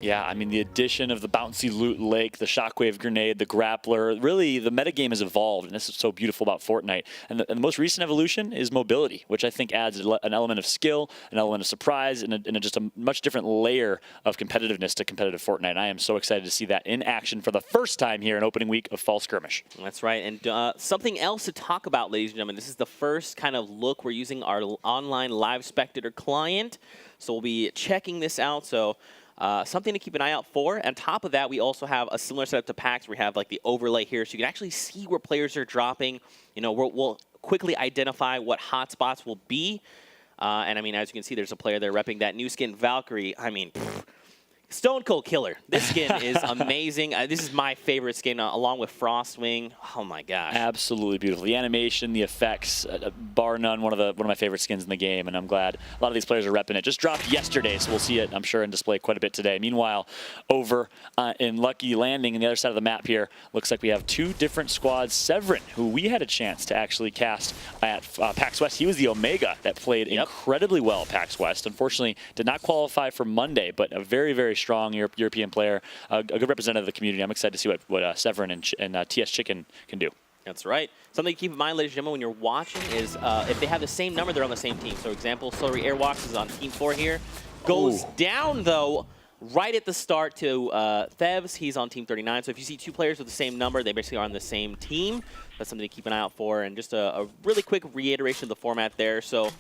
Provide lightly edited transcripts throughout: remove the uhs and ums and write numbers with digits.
Yeah, I mean, the addition of the bouncy loot lake, the shockwave grenade, the grappler, really the metagame has evolved, and this is so beautiful about Fortnite. And the most recent evolution is mobility, which I think adds an element of skill, an element of surprise, and just a much different layer of competitiveness to competitive Fortnite. And I am so excited to see that in action for the first time here in opening week of Fall Skirmish. That's right. And something else to talk about, ladies and gentlemen, this is the first kind of look. We're using our online live spectator client, so we'll be checking this out. So something to keep an eye out for. On top of that, we also have a similar setup to PAX. We have like the overlay here, so you can actually see where players are dropping. You know, we'll quickly identify what hotspots will be. And I mean, as you can see, there's a player there repping that new skin, Valkyrie. I mean, Stone Cold Killer. This skin is amazing. This is my favorite skin, along with Frostwing. Oh my gosh! Absolutely beautiful. The animation, the effects, bar none, one of my favorite skins in the game. And I'm glad a lot of these players are repping it. Just dropped yesterday, so we'll see it, I'm sure, in display quite a bit today. Meanwhile, over in Lucky Landing, on the other side of the map here, looks like we have two different squads. Severin, who we had a chance to actually cast at PAX West. He was the Omega that played incredibly well at PAX West. Unfortunately, did not qualify for Monday, but a very, very strong European player, a good representative of the community. I'm excited to see what Severin and TS Chicken can do. That's right. Something to keep in mind, ladies and gentlemen, when you're watching is if they have the same number, they're on the same team. So, example, Celery Airwalks is on team 4 here. Goes down, though, right at the start to Thevs. He's on team 39. So if you see two players with the same number, they basically are on the same team. That's something to keep an eye out for. And just a really quick reiteration of the format there. So,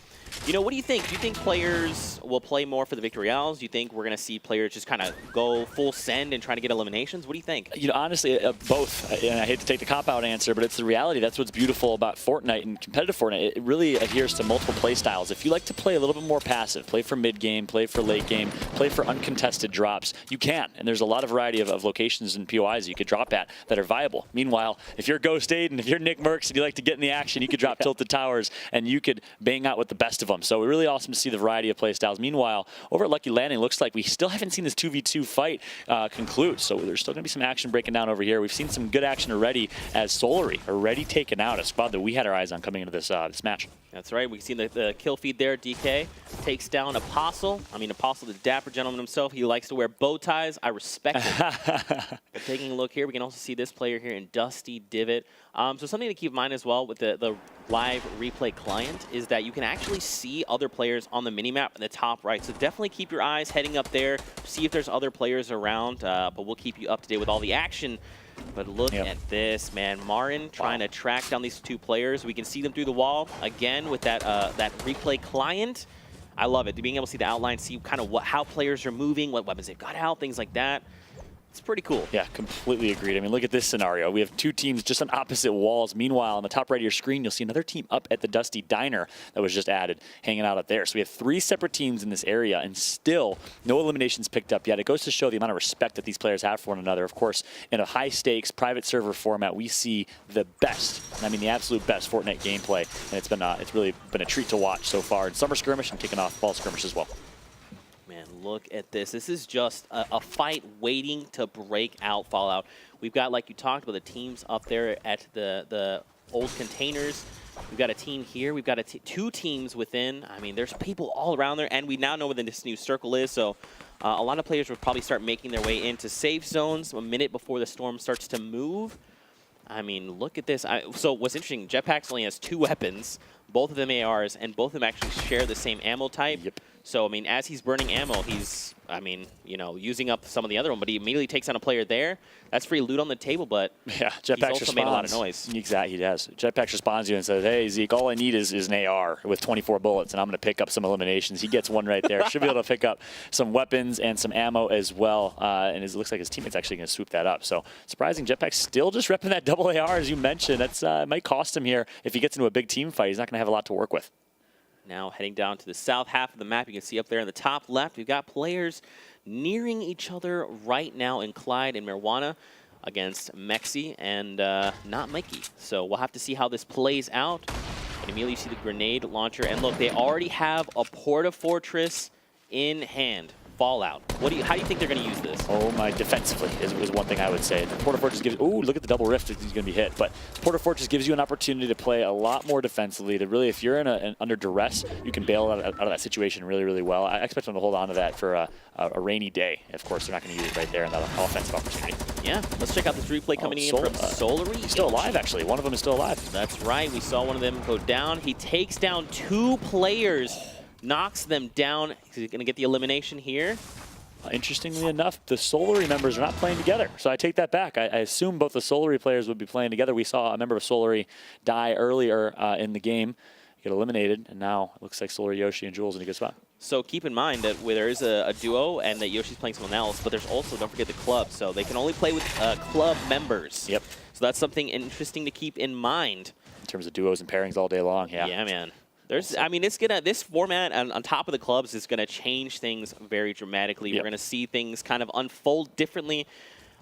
you know, what do you think? Do you think players will play more for the Victorials? Do you think we're going to see players just kind of go full send and try to get eliminations? What do you think? You know, honestly, both. And I hate to take the cop-out answer, but it's the reality. That's what's beautiful about Fortnite and competitive Fortnite. It really adheres to multiple play styles. If you like to play a little bit more passive, play for mid-game, play for late game, play for uncontested drops, you can. And there's a lot of variety of locations and POIs you could drop at that are viable. Meanwhile, if you're Ghost Aiden, if you're Nick Merckx and you like to get in the action, you could drop Tilted Towers and you could bang out with the best of them. So really awesome to see the variety of play styles. Meanwhile, over at Lucky Landing, looks like we still haven't seen this 2v2 fight conclude. So there's still going to be some action breaking down over here. We've seen some good action already as Solary already taken out, a squad that we had our eyes on coming into this match. That's right. We've seen the kill feed there. DK takes down Apostle. I mean, Apostle, the dapper gentleman himself. He likes to wear bow ties. I respect it. But taking a look here, we can also see this player here in Dusty Divot. So something to keep in mind as well with the live replay client is that you can actually see other players on the minimap in the top right. So definitely keep your eyes heading up there. See if there's other players around. But we'll keep you up to date with all the action. But look at this, man. Marin trying to track down these two players. We can see them through the wall again with that replay client. I love it. Being able to see the outline, see kind of how players are moving, what weapons they've got out, things like that. It's pretty cool. Yeah, completely agreed. I mean, look at this scenario. We have two teams just on opposite walls. Meanwhile, on the top right of your screen, you'll see another team up at the Dusty Diner that was just added, hanging out up there. So we have three separate teams in this area, and still no eliminations picked up yet. It goes to show the amount of respect that these players have for one another. Of course, in a high-stakes private server format, we see the best, and I mean the absolute best Fortnite gameplay, and it's really been a treat to watch so far in Summer Skirmish and kicking off Fall Skirmish as well. Man, look at this. This is just a fight waiting to break out Fallout. We've got, like you talked about, the teams up there at the old containers. We've got a team here. We've got two teams within. I mean, there's people all around there, and we now know where this new circle is. So a lot of players will probably start making their way into safe zones a minute before the storm starts to move. I mean, look at this. So what's interesting, Jetpacks only has 2 weapons, both of them ARs, and both of them actually share the same ammo type. Yep. So, I mean, as he's burning ammo, he's, I mean, you know, using up some of the other one, but he immediately takes on a player there. That's free loot on the table, but yeah, he's also made a lot of noise. Exactly, he does. Jetpacks responds to you and says, hey, Zeke, all I need is an AR with 24 bullets, and I'm going to pick up some eliminations. He gets one right there. Should be able to pick up some weapons and some ammo as well, and it looks like his teammate's actually going to swoop that up. So, surprising, Jetpack's still just repping that double AR, as you mentioned. That's might cost him here. If he gets into a big team fight, he's not going to have a lot to work with. Now heading down to the south half of the map, you can see up there in the top left, we've got players nearing each other right now in Clyde and Marijuana against Mexi and not Mikey. So we'll have to see how this plays out. And immediately you see the grenade launcher. And look, they already have a Porta Fortress in hand. Fallout. How do you think they're going to use this? Oh my, defensively is one thing I would say. The Porta Fortress gives, ooh, look at the double rift, he's going to be hit. But Porta Fortress gives you an opportunity to play a lot more defensively, to really, if you're under duress, you can bail out of that situation really, really well. I expect them to hold on to that for a rainy day. Of course, they're not going to use it right there in that offensive opportunity. Yeah, let's check out this replay coming in from Solary. He's still alive, actually. One of them is still alive. That's right. We saw one of them go down. He takes down 2 players, knocks them down. He's going to get the elimination here. Interestingly enough, the Solary members are not playing together, so I take that back. I assume both the Solary players would be playing together. We saw a member of Solary die earlier in the game, get eliminated, and now it looks like Solary, Yoshi, and Jules in a good spot. So keep in mind that there is a duo and that Yoshi's playing someone else, but there's also, don't forget, the club. So they can only play with club members. Yep. So that's something interesting to keep in mind. In terms of duos and pairings all day long, yeah. Yeah, man. I mean, this format on top of the clubs is gonna change things very dramatically. Yep. We're gonna see things kind of unfold differently.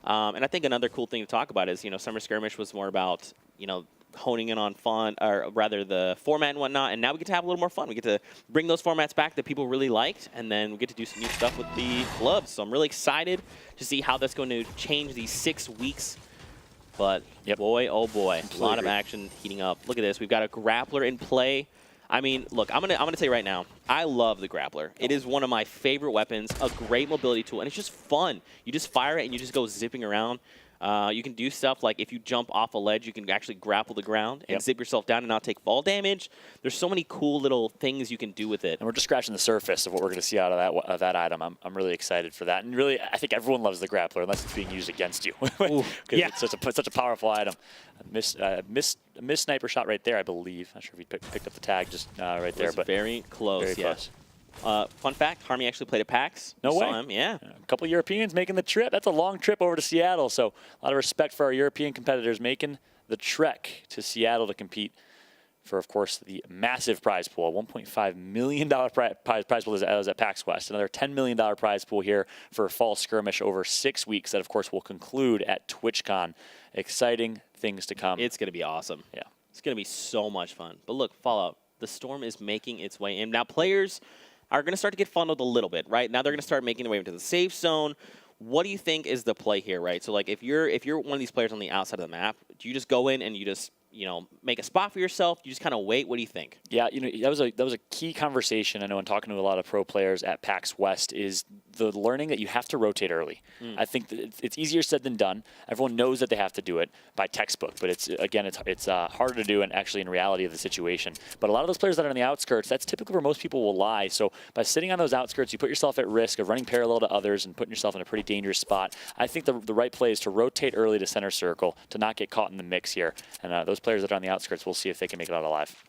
And I think another cool thing to talk about is, Summer Skirmish was more about, honing in on fun, or rather the format and whatnot, and now we get to have a little more fun. We get to bring those formats back that people really liked, and then we get to do some new stuff with the clubs. So I'm really excited to see how that's going to change these 6 weeks. But boy, oh boy, a lot of action heating up. Look at this. We've got a grappler in play. I mean, look, I'm gonna tell you right now, I love the grappler. It is one of my favorite weapons, a great mobility tool, and it's just fun. You just fire it and you just go zipping around. You can do stuff like if you jump off a ledge, you can actually grapple the ground and zip yourself down and not take fall damage. There's so many cool little things you can do with it. And we're just scratching the surface of what we're going to see out of that item. I'm really excited for that. And really, I think everyone loves the grappler unless it's being used against you. Because it's such a powerful item. A missed sniper shot right there, I believe. Not sure if he picked up the tag just right there. But very close, very close. Fun fact, Harmy actually played at PAX. No way. Saw him, yeah. A couple Europeans making the trip. That's a long trip over to Seattle. So a lot of respect for our European competitors making the trek to Seattle to compete for, of course, the massive prize pool. $1.5 million prize pool is at PAX West. Another $10 million prize pool here for Fall Skirmish over 6 weeks. That, of course, will conclude at TwitchCon. Exciting things to come. It's going to be awesome. Yeah. It's going to be so much fun. But look, Fallout, the Storm is making its way in. Now, players are going to start to get funneled a little bit, right? Now they're going to start making their way into the safe zone. What do you think is the play here, right? So, like, if you're one of these players on the outside of the map, do you just go in and you just, make a spot for yourself? You just kind of wait? What do you think? Yeah, that was a key conversation. I know in talking to a lot of pro players at PAX West is the learning that you have to rotate early. I think that it's easier said than done. Everyone knows that they have to do it by textbook, but it's harder to do and actually in reality of the situation. But a lot of those players that are on the outskirts, that's typically where most people will lie. So by sitting on those outskirts, you put yourself at risk of running parallel to others and putting yourself in a pretty dangerous spot. I think the right play is to rotate early to center circle to not get caught in the mix here. And those players that are on the outskirts, we'll see if they can make it out alive.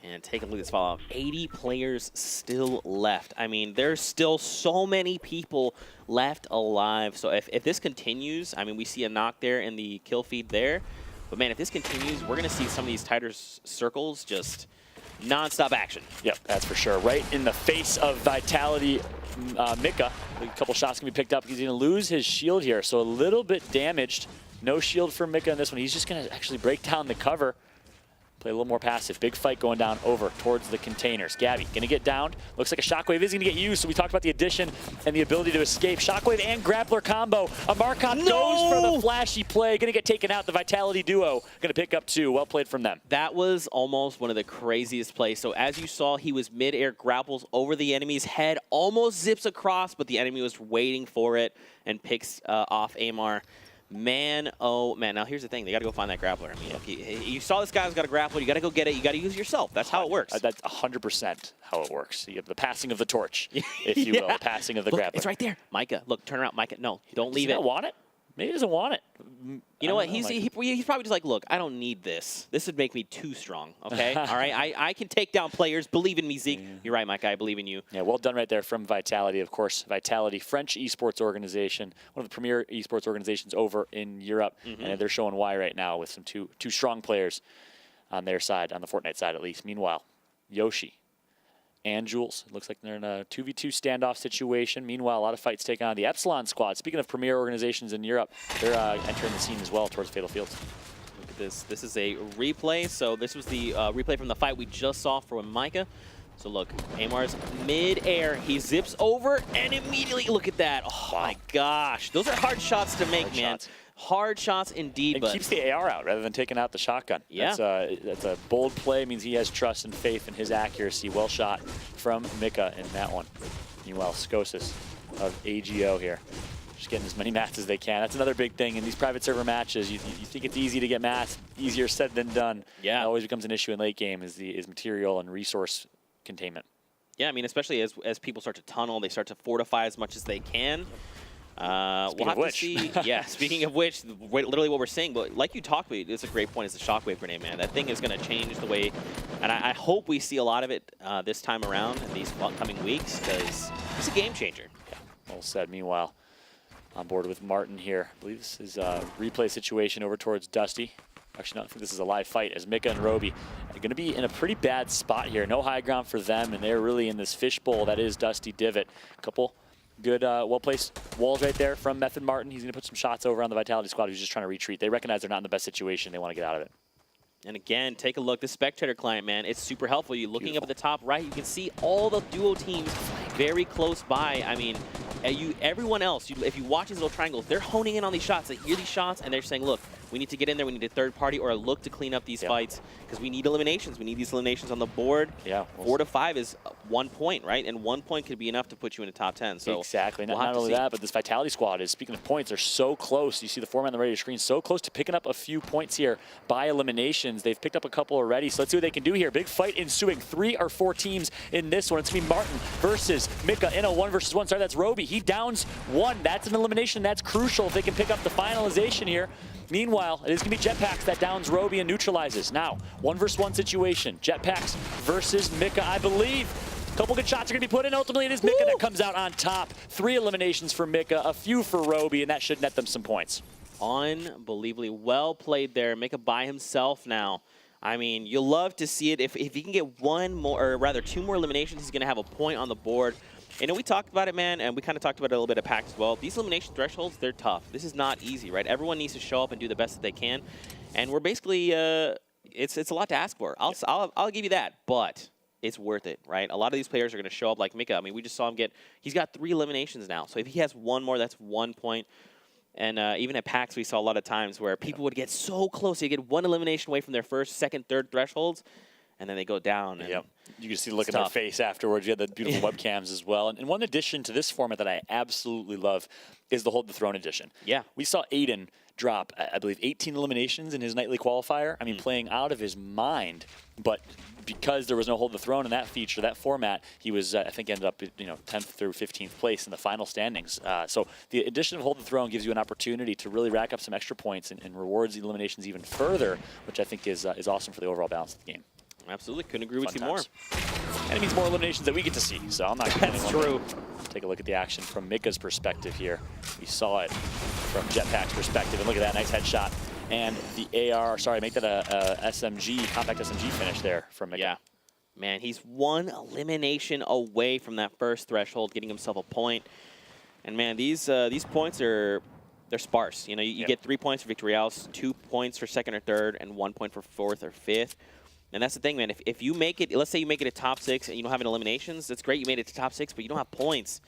And take a look at this Fallout. 80 players still left. I mean, there's still so many people left alive. So if this continues, I mean, we see a knock there in the kill feed there. But, man, if this continues, we're going to see some of these tighter circles just nonstop action. Yep, that's for sure. Right in the face of Vitality, Mika. A couple shots can be picked up. He's going to lose his shield here. So a little bit damaged. No shield for Mika in this one. He's just going to actually break down the cover. Play a little more passive. Big fight going down over towards the containers. Gabby going to get downed. Looks like a Shockwave is going to get used. So we talked about the addition and the ability to escape. Shockwave and Grappler combo. Amarkot goes for the flashy play. Going to get taken out. The Vitality duo going to pick up 2. Well played from them. That was almost one of the craziest plays. So as you saw, he was mid-air, grapples over the enemy's head, almost zips across, but the enemy was waiting for it and picks off Amar. Man, oh man. Now here's the thing. They got to go find that grappler. I mean, if you saw this guy's got a grappler, you got to go get it. You got to use it yourself. That's how it works. That's 100% how it works. You have the passing of the torch, if you will. The passing of the grappler. It's right there. Micah, look, turn around. Micah, no, don't leave it. Does he not want it? Maybe he doesn't want it. You know what? He's probably just like, look, I don't need this. This would make me too strong, okay? All right? I can take down players. Believe in me, Zeke. You're right, Mike. I believe in you. Yeah, well done right there from Vitality, of course. Vitality, French esports organization, one of the premier esports organizations over in Europe. And they're showing why right now with some two strong players on their side, on the Fortnite side at least. Meanwhile, Yoshi and Jules. Looks like they're in a 2v2 standoff situation. Meanwhile, a lot of fights taken on the Epsilon squad. Speaking of premier organizations in Europe, they're entering the scene as well towards Fatal Fields. Look at this. This is a replay. So this was the replay from the fight we just saw for Micah So look, Amar's mid-air. He zips over, and immediately, look at that. Oh, my gosh. Those are hard shots to make, man. Hard shots indeed. It keeps the AR out rather than taking out the shotgun. Yeah. That's a bold play. Means he has trust and faith in his accuracy. Well shot from Mika in that one. Meanwhile, Skosis of AGO here. Just getting as many mats as they can. That's another big thing in these private server matches. You think it's easy to get mats, easier said than done. Yeah. It always becomes an issue in late game is material and resource containment. Yeah, I mean, especially as people start to tunnel, they start to fortify as much as they can. We'll have to see. Yeah, speaking of which, literally what we're saying, but like you talked about, it's a great point, is the shockwave grenade, man. That thing is going to change the way, and I hope we see a lot of it this time around in these coming weeks, because it's a game changer. Yeah, well said. Meanwhile, on board with Martin here. I believe this is a replay situation over towards Dusty. Actually, no, I think this is a live fight as Mika and Roby are going to be in a pretty bad spot here. No high ground for them, and they're really in this fishbowl that is Dusty Divot. A couple good, well-placed walls right there from Method Martin. He's going to put some shots over on the Vitality squad who's just trying to retreat. They recognize they're not in the best situation. They want to get out of it. And again, take a look. The spectator client, man, it's super helpful. You're looking up at the top right, you can see all the duo teams very close by. I mean, everyone else, if you watch these little triangles, they're honing in on these shots. They hear these shots, and they're saying, look, we need to get in there. We need a third party or a look to clean up these fights because we need eliminations. We need these eliminations on the board. Yeah, 4 to 5 is 1 point, right? And 1 point could be enough to put you in the top 10. So exactly. Not only that, but this Vitality squad is, speaking of points, they're so close. You see the format on the radio screen, so close to picking up a few points here by eliminations. They've picked up a couple already, so let's see what they can do here. Big fight ensuing. 3 or 4 teams in this one. It's going to be Martin versus Mika in a 1 versus 1. Sorry, that's Roby. He downs 1. That's an elimination. That's crucial if they can pick up the finalization here. Meanwhile, it is going to be Jetpacks that downs Roby and neutralizes. Now, 1 versus 1 situation. Jetpacks versus Mika, I believe. A couple good shots are going to be put in. Ultimately, it is Mika that comes out on top. 3 eliminations for Mika, a few for Roby, and that should net them some points. Unbelievably well played there. Mika by himself now. I mean, you'll love to see it. If he can get 1 more, or rather 2 more eliminations, he's going to have a point on the board. You know, we talked about it, man, and we kind of talked about it a little bit at PAX as well. These elimination thresholds, they're tough. This is not easy, right? Everyone needs to show up and do the best that they can. And we're basically, it's a lot to ask for. I'll give you that, but it's worth it, right? A lot of these players are going to show up like Mika. I mean, we just saw him he's got 3 eliminations now. So if he has 1 more, that's 1 point. And even at PAX, we saw a lot of times where people would get so close. They get 1 elimination away from their first, second, third thresholds, and then they go down. And you can see the look in their face afterwards. You have the beautiful webcams as well. And one addition to this format that I absolutely love is the Hold the Throne edition. Yeah. We saw Aiden drop, I believe, 18 eliminations in his nightly qualifier. I mean, playing out of his mind. But because there was no Hold the Throne in that feature, that format, he was, I think, ended up, 10th through 15th place in the final standings. So the addition of Hold the Throne gives you an opportunity to really rack up some extra points and rewards the eliminations even further, which I think is awesome for the overall balance of the game. Absolutely. Couldn't agree with you more. And it means more eliminations that we get to see, so I'm not complaining. That's true. Take a look at the action from Mika's perspective here. We saw it from Jetpack's perspective, and look at that nice headshot. And the AR, sorry, make that a SMG, compact SMG finish there from Mika. Yeah. Man, he's 1 elimination away from that first threshold, getting himself a point. And man, these points they're sparse. You know, you get 3 points for victory outs, 2 points for second or third, and 1 point for fourth or fifth. And that's the thing, man. If you make it, let's say you make it a top 6 and you don't have any eliminations, that's great. You made it to top 6, but you don't have points.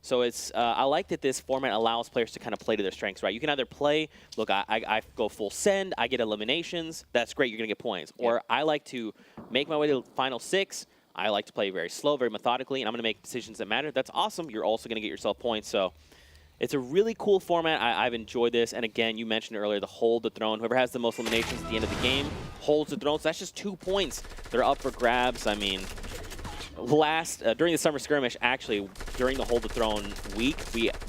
So it's I like that this format allows players to kind of play to their strengths, right? You can either play, look, I go full send, I get eliminations. That's great. You're going to get points. Yeah. Or I like to make my way to the final 6. I like to play very slow, very methodically, and I'm going to make decisions that matter. That's awesome. You're also going to get yourself points. So it's a really cool format. I've enjoyed this. And again, you mentioned earlier the Hold the Throne. Whoever has the most eliminations at the end of the game holds the throne. So that's just 2 points. They're up for grabs. I mean, during the summer skirmish, actually, during the Hold the Throne week,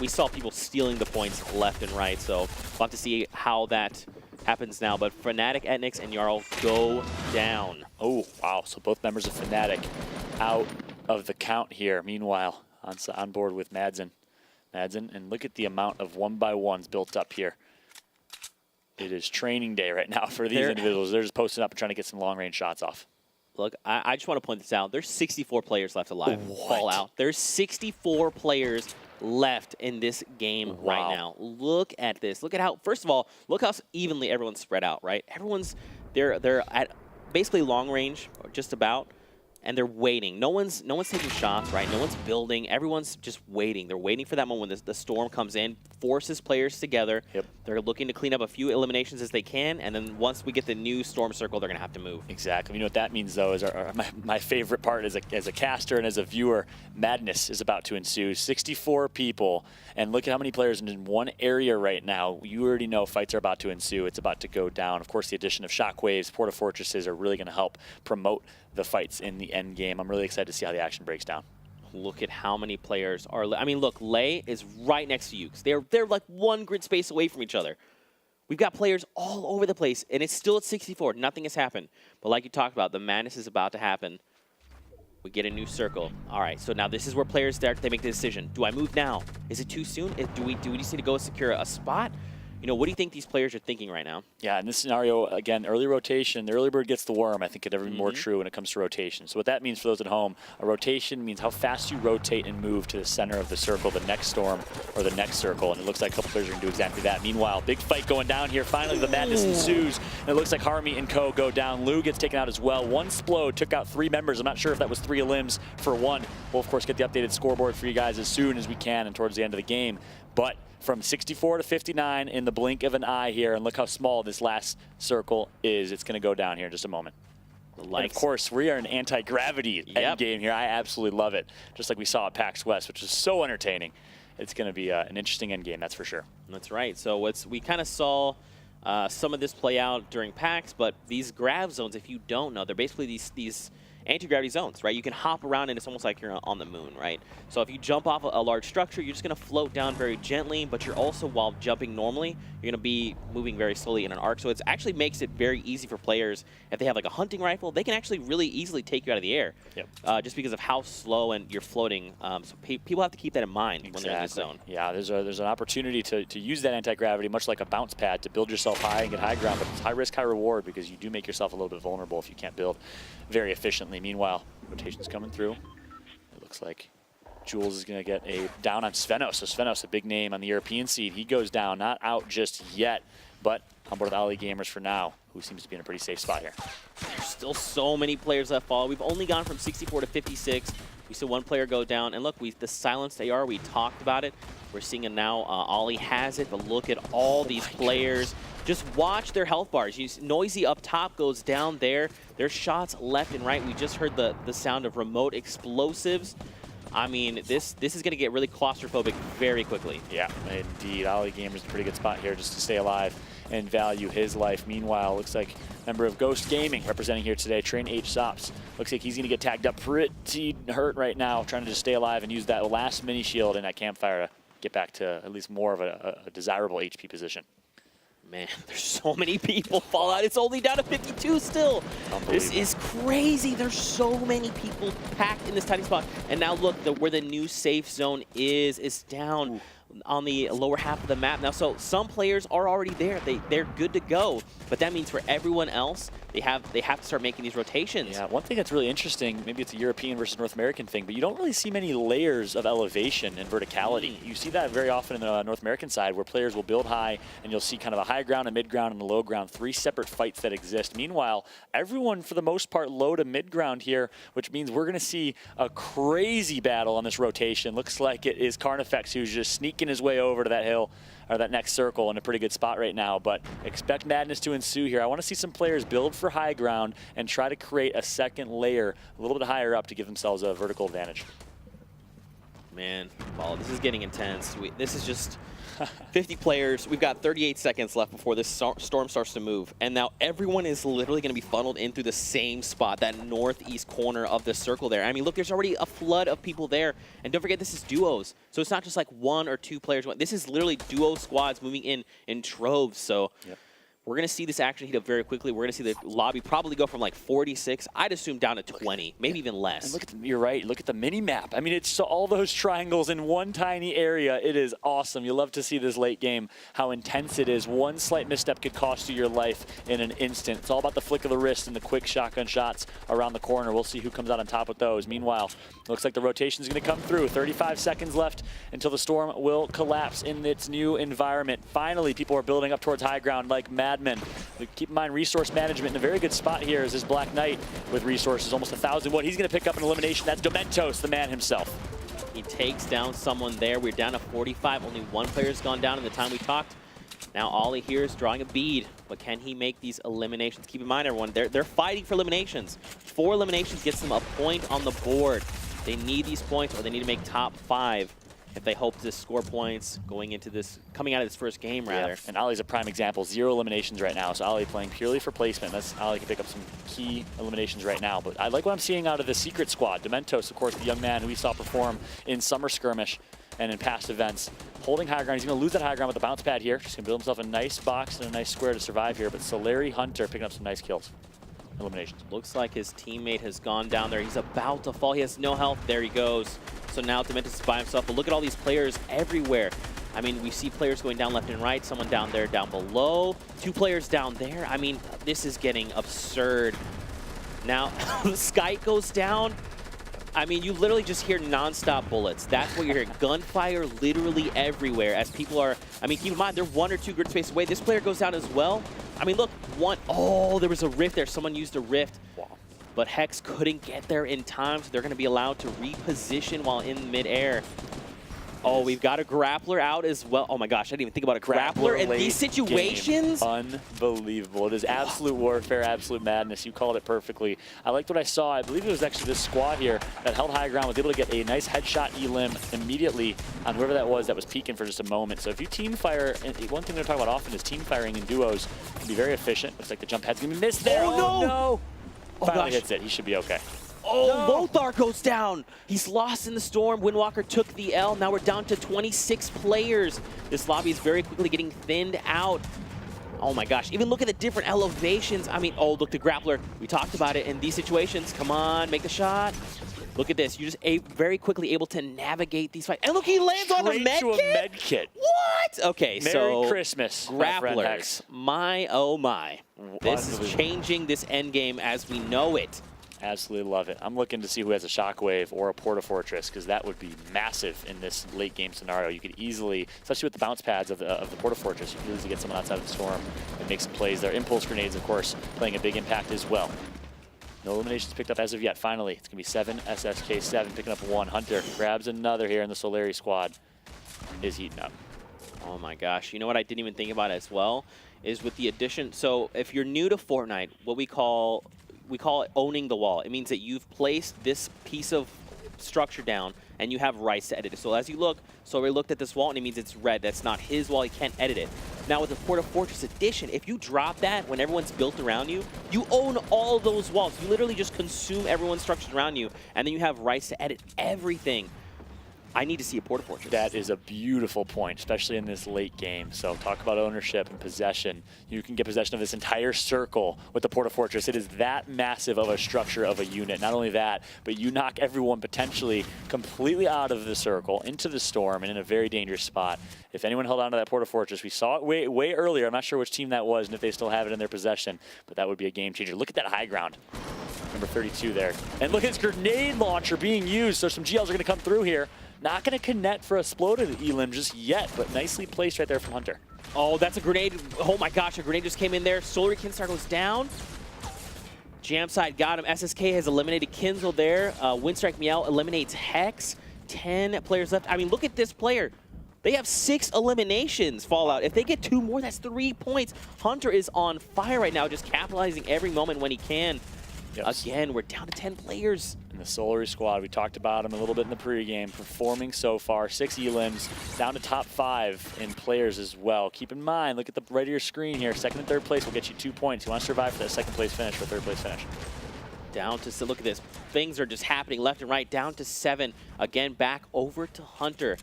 we saw people stealing the points left and right. So we'll have to see how that happens now. But Fnatic, Etnix, and Jarl go down. Oh, wow. So both members of Fnatic out of the count here. Meanwhile, on board with Madsen. And look at the amount of 1x1s built up here. It is training day right now for these individuals. They're just posting up and trying to get some long-range shots off. Look, I just want to point this out. There's 64 players left alive. Fallout. There's 64 players left in this game right now. Look at this. Look at how, first of all, look how evenly everyone's spread out, right? They're at basically long range, or just about. and they're waiting. No one's taking shots, right? No one's building. Everyone's just waiting. They're waiting for that moment when the storm comes in, forces players together. Yep. They're looking to clean up a few eliminations as they can, and then once we get the new storm circle, they're going to have to move. Exactly. You know what that means, though, is my favorite part as a caster and as a viewer, madness is about to ensue. 64 people, and look at how many players in one area right now. You already know fights are about to ensue. It's about to go down. Of course, the addition of shockwaves, porta fortresses are really going to help promote the fights in the end game. I'm really excited to see how the action breaks down. Look at how many players are. I mean, look, Lay is right next to Ukes. They're like one grid space away from each other. We've got players all over the place, and it's still at 64. Nothing has happened. But like you talked about, the madness is about to happen. We get a new circle. All right, so now this is where players start. They make the decision. Do I move now? Is it too soon? Do we just need to go secure a spot? You know, what do you think these players are thinking right now? Yeah, in this scenario, again, early rotation, the early bird gets the worm. I think it ever be more true when it comes to rotation. So what that means for those at home, a rotation means how fast you rotate and move to the center of the circle, the next storm or the next circle. And it looks like a couple players are going to do exactly that. Meanwhile, big fight going down here. Finally, the madness ensues. And it looks like Harmy and Co. go down. Lou gets taken out as well. One Splode took out 3 members. I'm not sure if that was 3 limbs for 1. We'll, of course, get the updated scoreboard for you guys as soon as we can and towards the end of the game. But from 64 to 59 in the blink of an eye here, and look how small this last circle is. It's going to go down here in just a moment. And of course, we are an anti-gravity end game here. I absolutely love it, just like we saw at PAX West, which is so entertaining. It's going to be an interesting end game, that's for sure. That's right. So we kind of saw some of this play out during PAX, but these grav zones, if you don't know, they're basically these anti-gravity zones, right? You can hop around and it's almost like you're on the moon, right? So if you jump off a large structure, you're just going to float down very gently, but you're also, while jumping normally, you're going to be moving very slowly in an arc. So it actually makes it very easy for players. If they have like a hunting rifle, they can actually really easily take you out of the air, just because of how slow and you're floating. So people have to keep that in mind when they're in this zone. Yeah, there's an opportunity to use that anti-gravity, much like a bounce pad, to build yourself high and get high ground, but it's high risk, high reward, because you do make yourself a little bit vulnerable if you can't build very efficiently. Meanwhile, rotation's coming through. It looks like Jules is going to get a down on Svenos. So Svenos, a big name on the European seed. He goes down, not out just yet, but on board with Ali Gamers for now, who seems to be in a pretty safe spot here. There's still so many players left follow. We've only gone from 64 to 56. We saw one player go down, and look, the silenced AR, we talked about it. We're seeing it now. Ollie has it, but look at all these players. Just watch their health bars. Noisy up top goes down there. There's shots left and right. We just heard the sound of remote explosives. I mean, this is going to get really claustrophobic very quickly. Yeah, indeed. Ali Gamer's in a pretty good spot here just to stay alive and value his life. Meanwhile, looks like a member of Ghost Gaming representing here today, Train H Sops. Looks like he's going to get tagged up pretty hurt right now, trying to just stay alive and use that last mini shield in that campfire to get back to at least more of a desirable HP position. Man, there's so many people fall out. It's only down to 52 still. This is crazy. There's so many people packed in this tiny spot. And now look, where the new safe zone is down on the lower half of the map now. So some players are already there. They're good to go. But that means for everyone else, they have to start making these rotations. Yeah, one thing that's really interesting, maybe it's a European versus North American thing, but you don't really see many layers of elevation and verticality. You see that very often in the North American side, where players will build high, and you'll see kind of a high ground, a mid ground, and a low ground, 3 separate fights that exist. Meanwhile, everyone, for the most part, low to mid ground here, which means we're going to see a crazy battle on this rotation. Looks like it is Carnifex who's just sneaking his way over to that hill, or that next circle, in a pretty good spot right now, but expect madness to ensue here. I want to see some players build for high ground and try to create a second layer a little bit higher up to give themselves a vertical advantage. Man, Paul, this is getting intense. This is just 50 players. We've got 38 seconds left before this storm starts to move. And now everyone is literally going to be funneled in through the same spot, that northeast corner of the circle there. I mean, look, there's already a flood of people there. And don't forget, this is duos. So it's not just like 1 or 2 players. This is literally duo squads moving in troves. So we're going to see this action heat up very quickly. We're going to see the lobby probably go from like 46, I'd assume, down to 20, maybe even less. And look at you're right. Look at the mini map. I mean, it's all those triangles in one tiny area. It is awesome. You love to see this late game, how intense it is. One slight misstep could cost you your life in an instant. It's all about the flick of the wrist and the quick shotgun shots around the corner. We'll see who comes out on top with those. Meanwhile, looks like the rotation is going to come through. 35 seconds left until the storm will collapse in its new environment. Finally, people are building up towards high ground like madmen. But keep in mind, resource management in a very good spot here is this Black Knight with resources, almost 1,000 wood. He's going to pick up an elimination. That's Dementos, the man himself. He takes down someone there. We're down to 45. Only one player's gone down in the time we talked. Now Ollie here is drawing a bead, but can he make these eliminations? Keep in mind, everyone, they're fighting for eliminations. 4 eliminations gets them a point on the board. They need these points, or they need to make top 5 if they hope to score points coming out of this first game, rather. Yeah. And Ollie's a prime example. 0 eliminations right now, so Ollie playing purely for placement. Ollie can pick up some key eliminations right now. But I like what I'm seeing out of the secret squad. Dementos, of course, the young man who we saw perform in Summer Skirmish and in past events. Holding high ground. He's going to lose that high ground with the bounce pad here. Just going to build himself a nice box and a nice square to survive here. But Solari Hunter picking up some nice kills. Eliminations. Looks like his teammate has gone down there. He's about to fall. He has no health. There he goes. So now Dementos is by himself. But look at all these players everywhere. I mean, we see players going down left and right. Someone down there, down below. 2 players down there. I mean, this is getting absurd. Now, the Sky goes down. I mean, you literally just hear non-stop bullets. That's what you're hearing. Gunfire literally everywhere as people are... I mean, keep in mind, they're 1 or 2 grid space away. This player goes down as well. I mean, look, oh, there was a rift there. Someone used a rift. Wow. But Hex couldn't get there in time, so they're going to be allowed to reposition while in midair. Oh, we've got a grappler out as well. Oh my gosh, I didn't even think about a grappler in these situations. Game. Unbelievable. It is absolute warfare, absolute madness. You called it perfectly. I liked what I saw. I believe it was actually this squad here that held high ground, was able to get a nice headshot elim immediately on whoever that was peeking for just a moment. So if you team fire, and one thing they're talking about often is team firing in duos can be very efficient. Looks like the jump head's going to be missed there. Oh, no! Oh, finally hits it. He should be okay. Oh, no. Lothar goes down. He's lost in the storm. Windwalker took the L. Now we're down to 26 players. This lobby is very quickly getting thinned out. Oh my gosh, even look at the different elevations. I mean, oh, look, the grappler. We talked about it in these situations. Come on, make the shot. Look at this. You're just very quickly able to navigate these fights. And look, he lands on a med kit? A med kit. What? Okay, Merry Christmas, grapplers. My, oh my. This is changing this endgame as we know it. Absolutely love it. I'm looking to see who has a Shockwave or a Porta Fortress, because that would be massive in this late game scenario. You could easily, especially with the bounce pads of the Porta Fortress, you could easily get someone outside of the storm and make some plays there. Impulse grenades, of course, playing a big impact as well. No eliminations picked up as of yet. Finally, it's going to be 7, SSK7 picking up 1. Hunter grabs another here in the Solari squad. Is heating up. Oh my gosh. You know what I didn't even think about as well? Is with the addition, so if you're new to Fortnite, what we call it owning the wall. It means that you've placed this piece of structure down and you have rights to edit it. So as you look, we looked at this wall and it means it's red. That's not his wall. He can't edit it. Now with the Porta Fortress Edition, if you drop that when everyone's built around you, you own all those walls. You literally just consume everyone's structures around you, and then you have rights to edit everything. I need to see a Porta Fortress. That is a beautiful point, especially in this late game. So talk about ownership and possession. You can get possession of this entire circle with the Porta Fortress. It is that massive of a structure of a unit. Not only that, but you knock everyone potentially completely out of the circle into the storm and in a very dangerous spot. If anyone held on to that Porta Fortress, we saw it way earlier. I'm not sure which team that was and if they still have it in their possession, but that would be a game changer. Look at that high ground. Number 32 there. And look at this grenade launcher being used. So some GLs are going to come through here. Not going to connect for exploded elim just yet, but nicely placed right there from Hunter. Oh, that's a grenade. Oh my gosh, a grenade just came in there. Solari Kinstar goes down. Jam side got him. SSK has eliminated Kinzel there. Windstrike Meow eliminates Hex. 10 players left. I mean, look at this player. They have 6 eliminations, Fallout. If they get 2 more, that's 3 points. Hunter is on fire right now, just capitalizing every moment when he can. Yes. Again, we're down to 10 players. In the Solari squad, we talked about him a little bit in the pregame, performing so far. 6 elims, down to top 5 in players as well. Keep in mind, look at the right of your screen here. 2nd and 3rd place will get you 2 points. You want to survive for that 2nd place finish or 3rd place finish. Down to, look at this. Things are just happening left and right. Down to 7. Again, back over to Hunter.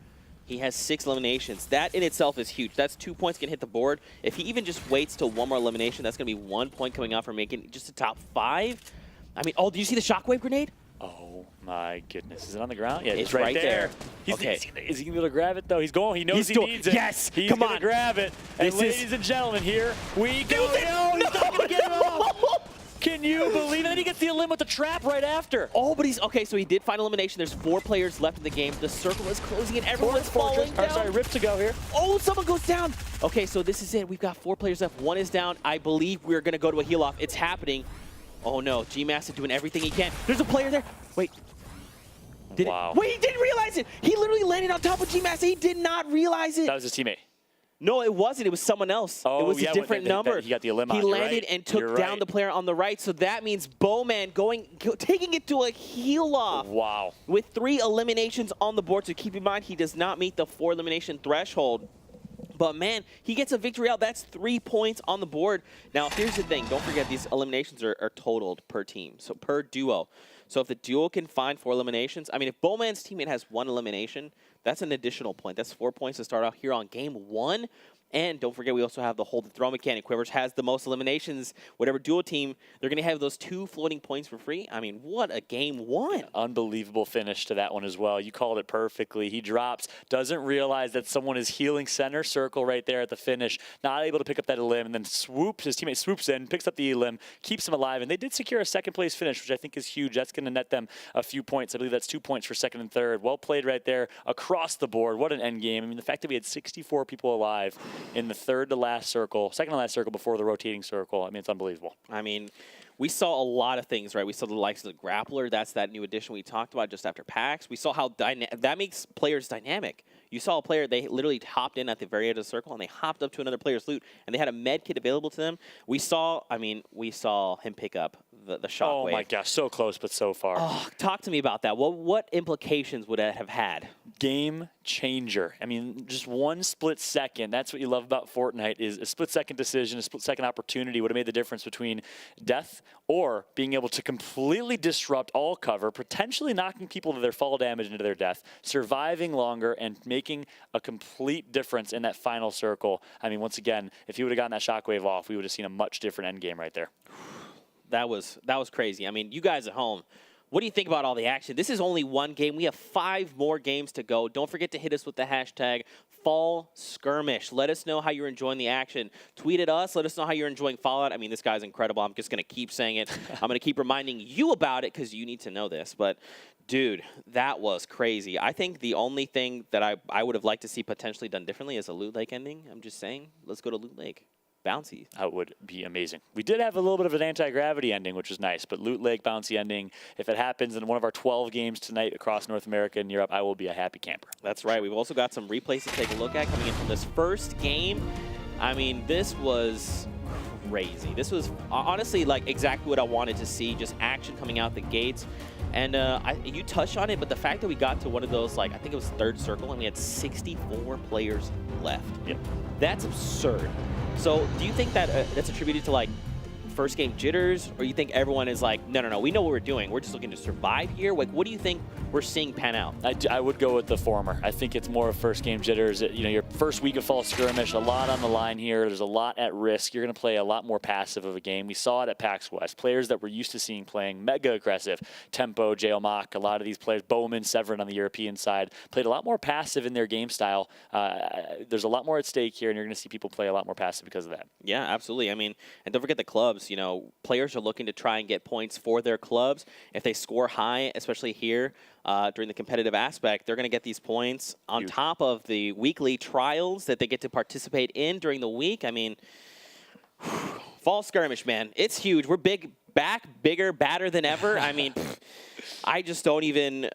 He has 6 eliminations. That in itself is huge. That's 2 points can hit the board. If he even just waits till 1 more elimination, that's going to be 1 point coming out for making just a top 5. I mean, oh, do you see the shockwave grenade? Oh my goodness. Is it on the ground? Yeah, it's right there. Okay. Is he going to be able to grab it, though? He's going. He knows he needs it. Yes. He's going to grab it. And ladies and gentlemen, here we go. No, he's not going to get it off. Can you believe it? And then he gets the elim with the trap right after. Oh, but he's okay. So he did find elimination. There's 4 players left in the game. The circle is closing, and everyone's falling down. Sorry, Rift to go here. Oh, someone goes down. Okay, so this is it. We've got 4 players left. 1 is down. I believe we're gonna go to a heal off. It's happening. Oh no, G-Master doing everything he can. There's a player there. Wait. Wow. Wait, he didn't realize it. He literally landed on top of G-Master. He did not realize it. That was his teammate. No, it wasn't. It was someone else. Oh, it was yeah, a different number. He got the elim on. He landed and took down the player on the right. So that means Bowman taking it to a heal off. Wow. With 3 eliminations on the board. So keep in mind, he does not meet the 4 elimination threshold. But man, he gets a victory out. That's 3 points on the board. Now, here's the thing. Don't forget, these eliminations are totaled per team, so per duo. So if the duo can find 4 eliminations, I mean, if Bowman's teammate has 1 elimination, that's an additional point. That's 4 points to start out here on game 1. And don't forget, we also have the hold and throw mechanic. Whoever has the most eliminations, whatever duo team, they're going to have those 2 floating points for free. I mean, what a game 1. Unbelievable finish to that one as well. You called it perfectly. He drops, doesn't realize that someone is healing center circle right there at the finish, not able to pick up that elim, and then swoops, his teammate swoops in, picks up the elim, keeps him alive, and they did secure a 2nd place finish, which I think is huge. That's going to net them a few points. I believe that's 2 points for 2nd and 3rd. Well played right there across the board. What an end game. I mean, the fact that we had 64 people alive in the 3rd to last circle, 2nd to last circle before the rotating circle. I mean, it's unbelievable. I mean, we saw a lot of things, right? We saw the likes of the grappler. That's that new addition we talked about just after PAX. We saw how that makes players dynamic. You saw a player, they literally hopped in at the very edge of the circle, and they hopped up to another player's loot, and they had a med kit available to them. We saw him pick up the shockwave. Oh my gosh, so close, but so far. Oh, talk to me about that. What implications would that have had? Game changer. I mean, just 1 split second. That's what you love about Fortnite, is a split-second decision, a split-second opportunity would have made the difference between death or being able to completely disrupt all cover, potentially knocking people to their fall damage into their death, surviving longer, and making a complete difference in that final circle. I mean, once again, if he would have gotten that shockwave off, we would have seen a much different end game right there. That was crazy. I mean, you guys at home, what do you think about all the action? This is only 1 game. We have 5 more games to go. Don't forget to hit us with the hashtag Fall Skirmish. Let us know how you're enjoying the action. Tweet at us. Let us know how you're enjoying Fallout. I mean, this guy's incredible. I'm just going to keep saying it. I'm going to keep reminding you about it because you need to know this. But, dude, that was crazy. I think the only thing that I would have liked to see potentially done differently is a Loot Lake ending. I'm just saying, let's go to Loot Lake. Bouncy. That would be amazing. We did have a little bit of an anti-gravity ending, which is nice, but Loot Lake bouncy ending, if it happens in one of our 12 games tonight across North America and Europe, I will be a happy camper. That's right. We've also got some replays to take a look at coming in from this first game. I mean, this was crazy. This was honestly like exactly what I wanted to see, just action coming out the gates. And you touched on it, but the fact that we got to one of those, like, I think it was 3rd circle, and we had 64 players left. Yep. That's absurd. So do you think that that's attributed to, like, first game jitters, or you think everyone is like, no, we know what we're doing. We're just looking to survive here? Like, what do you think we're seeing pan out? I would go with the former. I think it's more of first game jitters. You know, your first week of Fall Skirmish, a lot on the line here. There's a lot at risk. You're going to play a lot more passive of a game. We saw it at PAX West. Players that we're used to seeing playing mega aggressive. Tempo, Jail Mock, a lot of these players, Bowman, Severin on the European side, played a lot more passive in their game style. There's a lot more at stake here, and you're going to see people play a lot more passive because of that. Yeah, absolutely. I mean, and don't forget the clubs. You know, players are looking to try and get points for their clubs. If they score high, especially here during the competitive aspect, they're going to get these points on top of the weekly trials that they get to participate in during the week. I mean, Fall Skirmish, man, it's huge. We're back, bigger, badder than ever. I mean, I just don't even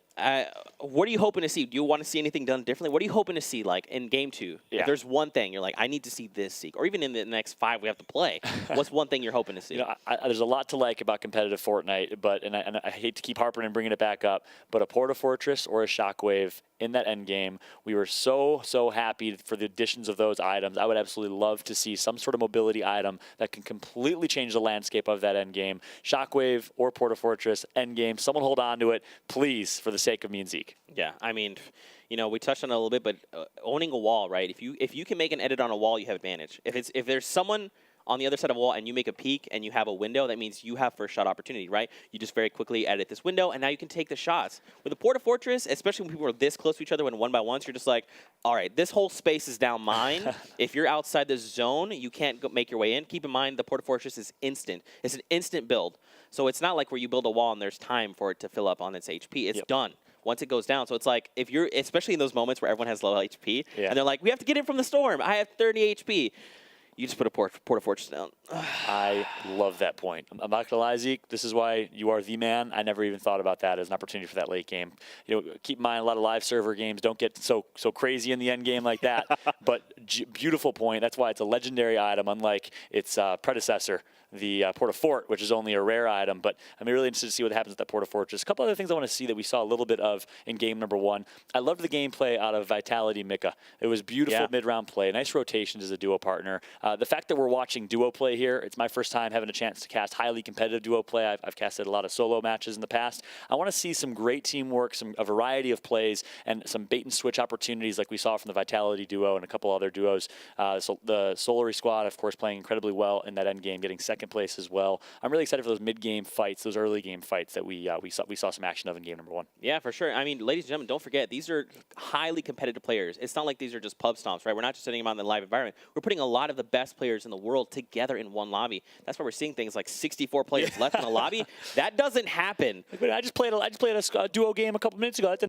what are you hoping to see? Do you want to see anything done differently? What are you hoping to see, like, in Game 2? Yeah. If there's one thing, you're like, I need to see this seek. Or even in the next 5 we have to play. What's one thing you're hoping to see? You know, there's a lot to like about competitive Fortnite, and I hate to keep harping and bringing it back up, but a Porta Fortress or a Shockwave in that end game, we were so happy for the additions of those items. I would absolutely love to see some sort of mobility item that can completely change the landscape of that end game. Shockwave or Porta Fortress end game. Someone hold on to it, please, for the sake of me and Zeke. Yeah, I mean, you know, we touched on it a little bit, but owning a wall, right? If you can make an edit on a wall, you have advantage. If there's someone on the other side of a wall and you make a peek and you have a window, that means you have first shot opportunity, right? You just very quickly edit this window, and now you can take the shots. With a Porta Fortress, especially when people are this close to each other when 1-by-1s, you're just like, all right, this whole space is down mine. If you're outside the zone, you can't go make your way in. Keep in mind, the Porta Fortress is instant. It's an instant build. So it's not like where you build a wall and there's time for it to fill up on its HP. It's done once it goes down. So it's like, if you're, especially in those moments where everyone has low HP, and they're like, we have to get in from the storm. I have 30 HP. You just put a Porta Fortress down. I love that point. I'm not gonna lie, Zeke. This is why you are the man. I never even thought about that as an opportunity for that late game. You know, keep in mind a lot of live server games don't get so crazy in the end game like that. But beautiful point. That's why it's a legendary item, unlike its predecessor, the Porta Fort, which is only a rare item. But I'm really interested to see what happens with that Porta Fortress. A couple other things I want to see that we saw a little bit of in game number 1. I loved the gameplay out of Vitality Mika. It was beautiful mid-round play, nice rotations as a duo partner. The fact that we're watching duo play here, it's my first time having a chance to cast highly competitive duo play. I've casted a lot of solo matches in the past. I want to see some great teamwork, a variety of plays, and some bait and switch opportunities like we saw from the Vitality duo and a couple other duos. So the Solary squad, of course, playing incredibly well in that end game, getting second place as well. I'm really excited for those mid-game fights, those early game fights that we saw some action of in game number 1. Yeah, for sure. I mean, ladies and gentlemen, don't forget, these are highly competitive players. It's not like these are just pub stomps, right? We're not just setting them out in the live environment. We're putting a lot of the best players in the world together in one lobby. That's why we're seeing things like 64 players left in the lobby. That doesn't happen. I just played a duo game a couple minutes ago.